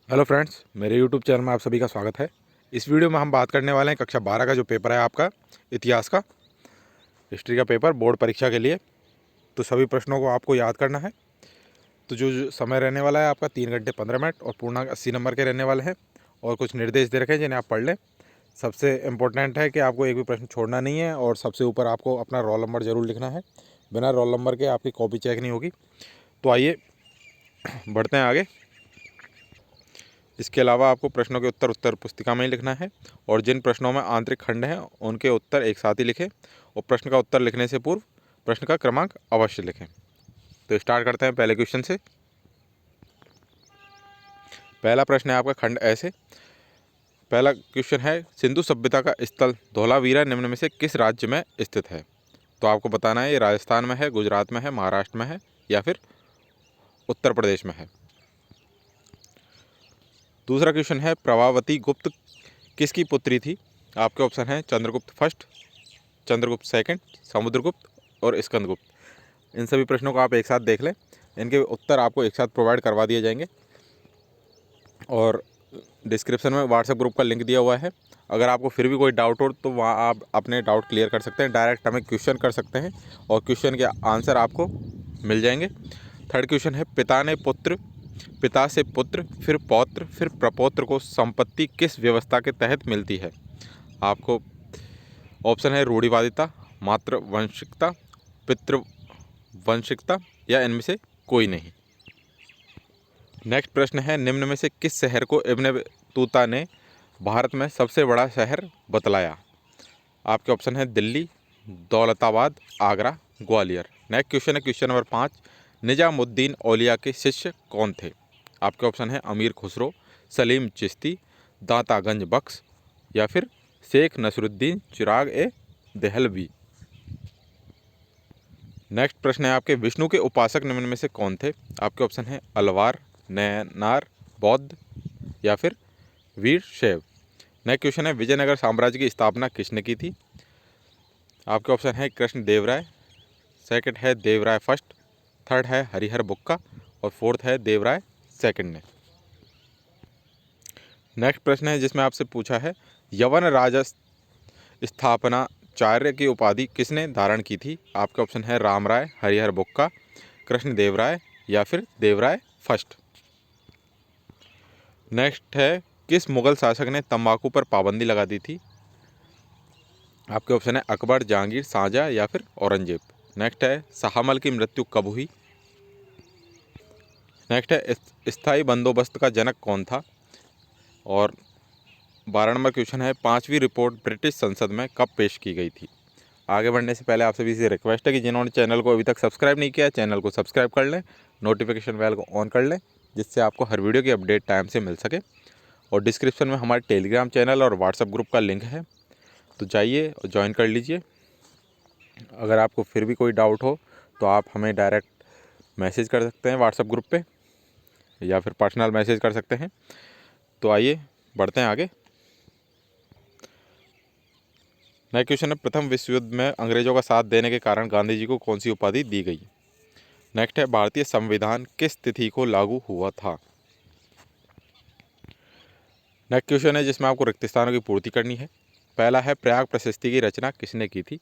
Hello friends, मेरे YouTube channel में आप सभी का स्वागत है। इस वीडियो में हम बात करने वाले हैं कक्षा 12 का जो पेपर है आपका इतिहास का, हिस्ट्री का पेपर बोर्ड परीक्षा के लिए। तो सभी प्रश्नों को आपको याद करना है। तो जो समय रहने वाला है आपका 3 घंटे 15 मिनट और पूर्णांक 80 नंबर के रहने वाले हैं। और कुछ निर्देश दे रखे हैं जिन्हें आप पढ़ लें। सबसे इम्पोर्टेंट है कि आपको एक भी प्रश्न छोड़ना नहीं है और सबसे ऊपर आपको अपना रोल नंबर ज़रूर लिखना है। बिना रोल नंबर के आपकी कॉपी चेक नहीं होगी। तो आइए बढ़ते हैं आगे। इसके अलावा आपको प्रश्नों के उत्तर पुस्तिका में ही लिखना है और जिन प्रश्नों में आंतरिक खंड हैं उनके उत्तर एक साथ ही लिखें और प्रश्न का उत्तर लिखने से पूर्व प्रश्न का क्रमांक अवश्य लिखें। तो स्टार्ट करते हैं पहले क्वेश्चन से। पहला प्रश्न है आपका खंड ऐसे। पहला क्वेश्चन है, सिंधु सभ्यता का स्थल धौलावीरा निम्न में से किस राज्य में स्थित है? तो आपको बताना है ये राजस्थान में है, गुजरात में है, महाराष्ट्र में है या फिर उत्तर प्रदेश में है। दूसरा क्वेश्चन है, प्रभावती गुप्त किसकी पुत्री थी? आपके ऑप्शन हैं चंद्रगुप्त फर्स्ट, चंद्रगुप्त सेकंड, समुद्रगुप्त और स्कंदगुप्त। इन सभी प्रश्नों को आप एक साथ देख लें। इनके उत्तर आपको एक साथ प्रोवाइड करवा दिए जाएंगे और डिस्क्रिप्शन में व्हाट्सएप ग्रुप का लिंक दिया हुआ है। अगर आपको फिर भी कोई डाउट हो तो वहाँ आप अपने डाउट क्लियर कर सकते हैं, डायरेक्ट हमें क्वेश्चन कर सकते हैं और क्वेश्चन के आंसर आपको मिल जाएंगे। थर्ड क्वेश्चन है, पिता से पुत्र, फिर पौत्र, फिर प्रपौत्र को संपत्ति किस व्यवस्था के तहत मिलती है? आपको ऑप्शन है रूढ़िवादिता, मातृवंशिकता, पितृवंशिकता या इनमें से कोई नहीं। नेक्स्ट प्रश्न है, निम्न में से किस शहर को इब्न बतूता ने भारत में सबसे बड़ा शहर बतलाया? आपके ऑप्शन है दिल्ली, दौलताबाद, आगरा, ग्वालियर। नेक्स्ट क्वेश्चन है क्वेश्चन नंबर 5, निजामुद्दीन औलिया के शिष्य कौन थे? आपके ऑप्शन है अमीर खुसरो, सलीम चिश्ती, दातागंज बख्श या फिर शेख नसरुद्दीन चिराग ए देहलवी। नेक्स्ट प्रश्न है आपके, विष्णु के उपासक निम्न में से कौन थे? आपके ऑप्शन है अलवार, नयनार, बौद्ध या फिर वीर शैव। नेक्स्ट क्वेश्चन है, विजयनगर साम्राज्य की स्थापना किसने की थी? आपके ऑप्शन है कृष्ण देवराय, सेकंड है देवराय फर्स्ट, थर्ड है हरिहर बुक्का और फोर्थ है देवराय सेकंड ने। नेक्स्ट प्रश्न है जिसमें आपसे पूछा है, यवन राज स्थापनाचार्य की उपाधि किसने धारण की थी? आपके ऑप्शन है रामराय, हरिहर बुक्का, कृष्ण देवराय या फिर देवराय फर्स्ट। नेक्स्ट है, किस मुगल शासक ने तंबाकू पर पाबंदी लगा दी थी? आपके ऑप्शन है अकबर, जहांगीर, शाहजहां या फिर औरंगजेब। नेक्स्ट है, शाहमल की मृत्यु कब हुई? नेक्स्ट है, स्थायी बंदोबस्त का जनक कौन था? और 12 नंबर क्वेश्चन है, 5वीं रिपोर्ट ब्रिटिश संसद में कब पेश की गई थी? आगे बढ़ने से पहले आप सभी से रिक्वेस्ट है कि जिन्होंने चैनल को अभी तक सब्सक्राइब नहीं किया चैनल को सब्सक्राइब कर लें, नोटिफिकेशन बेल को ऑन कर लें जिससे आपको हर वीडियो की अपडेट टाइम से मिल सके। और डिस्क्रिप्शन में हमारे टेलीग्राम चैनल और व्हाट्सएप ग्रुप का लिंक है, तो जाइए और ज्वाइन कर लीजिए। अगर आपको फिर भी कोई डाउट हो तो आप हमें डायरेक्ट मैसेज कर सकते हैं व्हाट्सएप ग्रुप पे या फिर पर्सनल मैसेज कर सकते हैं। तो आइए बढ़ते हैं आगे। नेक्स्ट क्वेश्चन है, प्रथम विश्व युद्ध में अंग्रेजों का साथ देने के कारण गांधी जी को कौन सी उपाधि दी गई? नेक्स्ट है, भारतीय संविधान किस तिथि को लागू हुआ था? नेक्स्ट क्वेश्चन है जिसमें आपको रिक्त स्थानों की पूर्ति करनी है। पहला है, प्रयाग प्रशस्ति की रचना किसने की थी?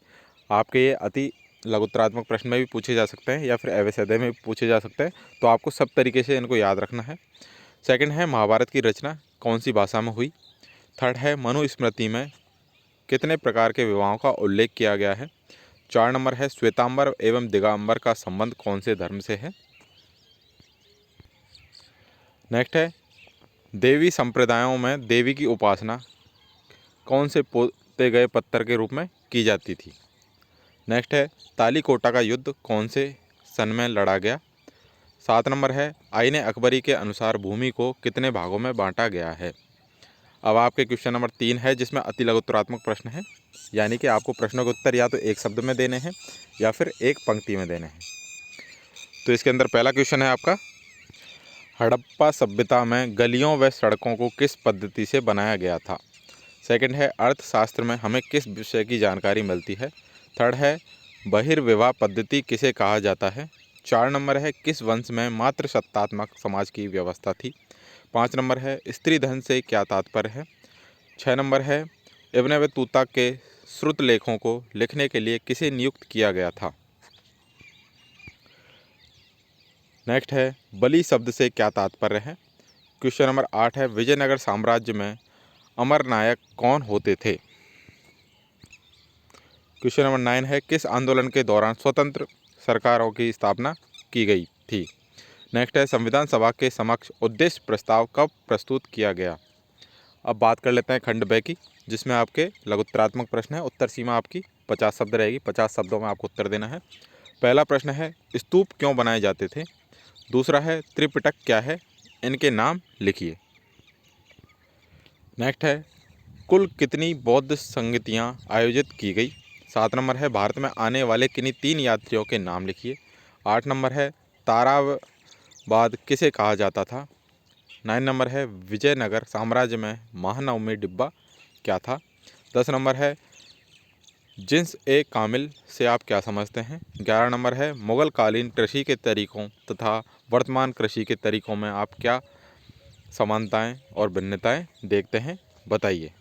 आपके ये अति लघुत्तरात्मक प्रश्न में भी पूछे जा सकते हैं या फिर अवैध में भी पूछे जा सकते हैं, तो आपको सब तरीके से इनको याद रखना है। सेकंड है, महाभारत की रचना कौन सी भाषा में हुई? थर्ड है, मनुस्मृति में कितने प्रकार के विवाहों का उल्लेख किया गया है? 4 नंबर है, श्वेतांबर एवं दिगंबर का संबंध कौन से धर्म से है? नेक्स्ट है, देवी संप्रदायों में देवी की उपासना कौन से पोते गए पत्थर के रूप में की जाती थी? नेक्स्ट है, तालीकोटा का युद्ध कौन से सन में लड़ा गया? 7 नंबर है, आईने अकबरी के अनुसार भूमि को कितने भागों में बांटा गया है? अब आपके क्वेश्चन नंबर 3 है जिसमें अति लघुत्तरात्मक प्रश्न है, यानी कि आपको प्रश्नों के उत्तर या तो एक शब्द में देने हैं या फिर एक पंक्ति में देने हैं। तो इसके अंदर पहला क्वेश्चन है आपका, हड़प्पा सभ्यता में गलियों व सड़कों को किस पद्धति से बनाया गया था? सेकंड है, अर्थशास्त्र में हमें किस विषय की जानकारी मिलती है? थर्ड है, बहिर्विवाह पद्धति किसे कहा जाता है? 4 नंबर है, किस वंश में मातृसत्तात्मक समाज की व्यवस्था थी? 5 नंबर है स्त्री धन से क्या तात्पर्य है। 6 नंबर है इब्न बतूता के श्रुत लेखों को लिखने के लिए किसे नियुक्त किया गया था। नेक्स्ट है बलि शब्द से क्या तात्पर्य है। क्वेश्चन नंबर 8 है विजयनगर साम्राज्य में अमर नायक कौन होते थे। क्वेश्चन नंबर 9 है किस आंदोलन के दौरान स्वतंत्र सरकारों की स्थापना की गई थी। नेक्स्ट है संविधान सभा के समक्ष उद्देश्य प्रस्ताव कब प्रस्तुत किया गया। अब बात कर लेते हैं खंड ब की, जिसमें आपके लघुत्तरात्मक प्रश्न है। उत्तर सीमा आपकी 50 शब्द रहेगी, 50 शब्दों में आपको उत्तर देना है। पहला प्रश्न है स्तूप क्यों बनाए जाते थे। दूसरा है त्रिपिटक क्या है, इनके नाम लिखिए। नेक्स्ट है कुल कितनी बौद्ध संगतियाँ आयोजित की गई। 7 नंबर है भारत में आने वाले किन्हीं 3 यात्रियों के नाम लिखिए। 8 नंबर है ताराबाद किसे कहा जाता था। 9 नंबर है विजयनगर साम्राज्य में महानवमी डिब्बा क्या था। 10 नंबर है जिन्स ए कामिल से आप क्या समझते हैं। 11 नंबर है मुगल कालीन कृषि के तरीकों तथा वर्तमान कृषि के तरीकों में आप क्या समानताएं और भिन्नताएं देखते हैं, बताइए।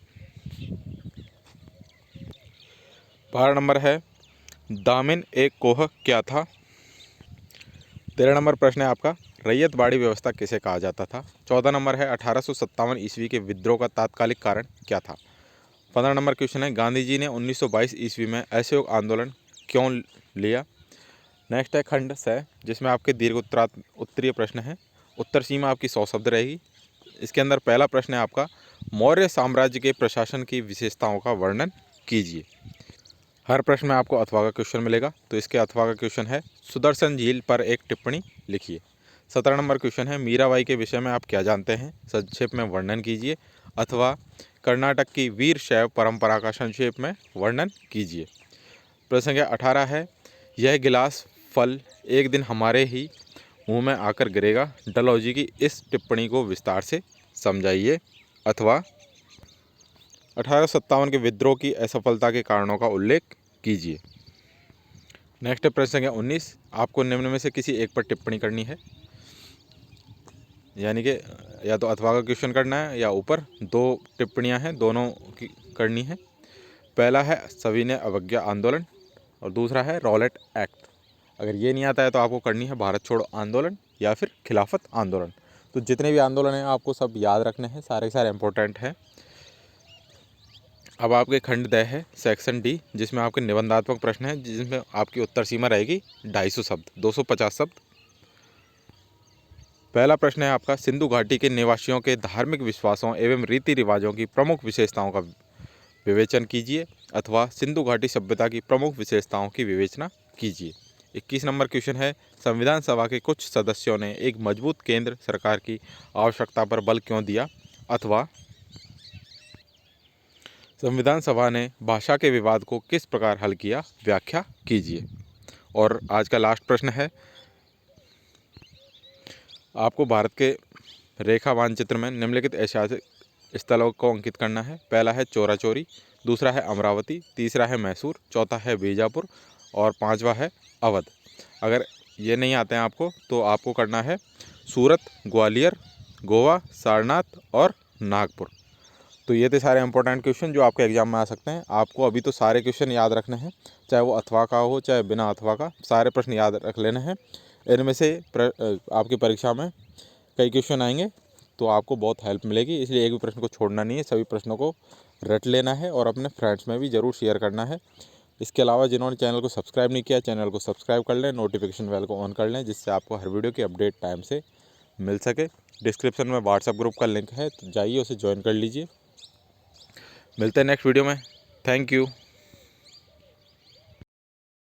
12 नंबर है दामिन ए कोह क्या था। 13 नंबर प्रश्न है आपका रैयतवाड़ी व्यवस्था किसे कहा जाता था। 14 नंबर है 1857 ईस्वी के विद्रोह का तात्कालिक कारण क्या था। 15 नंबर क्वेश्चन है गांधी जी ने 1922 ईस्वी में असहयोग आंदोलन क्यों लिया। नेक्स्ट है खंड से, जिसमें आपके दीर्घ उत्तरीय प्रश्न है। उत्तर सीमा आपकी 100 शब्द रहेगी। इसके अंदर पहला प्रश्न है आपका मौर्य साम्राज्य के प्रशासन की विशेषताओं का वर्णन कीजिए। हर प्रश्न में आपको अथवा का क्वेश्चन मिलेगा, तो इसके अथवा का क्वेश्चन है सुदर्शन झील पर एक टिप्पणी लिखिए। 17 नंबर क्वेश्चन है मीराबाई के विषय में आप क्या जानते हैं, संक्षेप में वर्णन कीजिए। अथवा कर्नाटक की वीर शैव परंपरा का संक्षेप में वर्णन कीजिए। प्रश्न संख्या 18 है यह गिलास फल एक दिन हमारे ही मुंह में आकर गिरेगा। डलहौजी की इस टिप्पणी को विस्तार से समझाइए। अथवा 1857 के विद्रोह की असफलता के कारणों का उल्लेख कीजिए। नेक्स्ट प्रश्न संख्या 19 आपको निम्न में से किसी एक पर टिप्पणी करनी है, यानी कि या तो अथवा का क्वेश्चन करना है या ऊपर 2 टिप्पणियां हैं, दोनों की करनी है। पहला है सविनय अवज्ञा आंदोलन और दूसरा है रॉलेट एक्ट। अगर ये नहीं आता है तो आपको करनी है भारत छोड़ो आंदोलन या फिर खिलाफत आंदोलन। तो जितने भी आंदोलन हैं आपको सब याद रखने हैं, सारे सारे इंपॉर्टेंट हैं। अब आपके खंड द है सेक्शन डी, जिसमें आपके निबंधात्मक प्रश्न है, जिसमें आपकी उत्तर सीमा रहेगी 250 शब्द, 250 शब्द। पहला प्रश्न है आपका सिंधु घाटी के निवासियों के धार्मिक विश्वासों एवं रीति रिवाजों की प्रमुख विशेषताओं का विवेचन कीजिए। अथवा सिंधु घाटी सभ्यता की प्रमुख विशेषताओं की विवेचना कीजिए। 21 नंबर क्वेश्चन है संविधान सभा के कुछ सदस्यों ने एक मजबूत केंद्र सरकार की आवश्यकता पर बल क्यों दिया। अथवा संविधान सभा ने भाषा के विवाद को किस प्रकार हल किया, व्याख्या कीजिए। और आज का लास्ट प्रश्न है आपको भारत के रेखा मानचित्र में निम्नलिखित ऐतिहासिक स्थलों को अंकित करना है। पहला है चोरा चोरी, दूसरा है अमरावती, तीसरा है मैसूर, चौथा है बीजापुर और 5वां है अवध। अगर ये नहीं आते हैं आपको तो आपको करना है सूरत, ग्वालियर, गोवा, सारनाथ और नागपुर। तो ये थे सारे इंपॉर्टेंट क्वेश्चन जो आपके एग्जाम में आ सकते हैं। आपको अभी तो सारे क्वेश्चन याद रखने हैं, चाहे वो अथवा का हो चाहे बिना अथवा का, सारे प्रश्न याद रख लेने हैं। इनमें से आपकी परीक्षा में कई क्वेश्चन आएंगे तो आपको बहुत हेल्प मिलेगी, इसलिए एक भी प्रश्न को छोड़ना नहीं है, सभी प्रश्नों को रट लेना है और अपने फ्रेंड्स में भी ज़रूर शेयर करना है। इसके अलावा जिन्होंने चैनल को सब्सक्राइब नहीं किया, चैनल को सब्सक्राइब कर लें, नोटिफिकेशन बेल को ऑन कर लें, जिससे आपको हर वीडियो की अपडेट टाइम से मिल सके। डिस्क्रिप्शन में व्हाट्सएप ग्रुप का लिंक है, तो जाइए उसे ज्वाइन कर लीजिए। मिलते हैं नेक्स्ट वीडियो में। Thank you.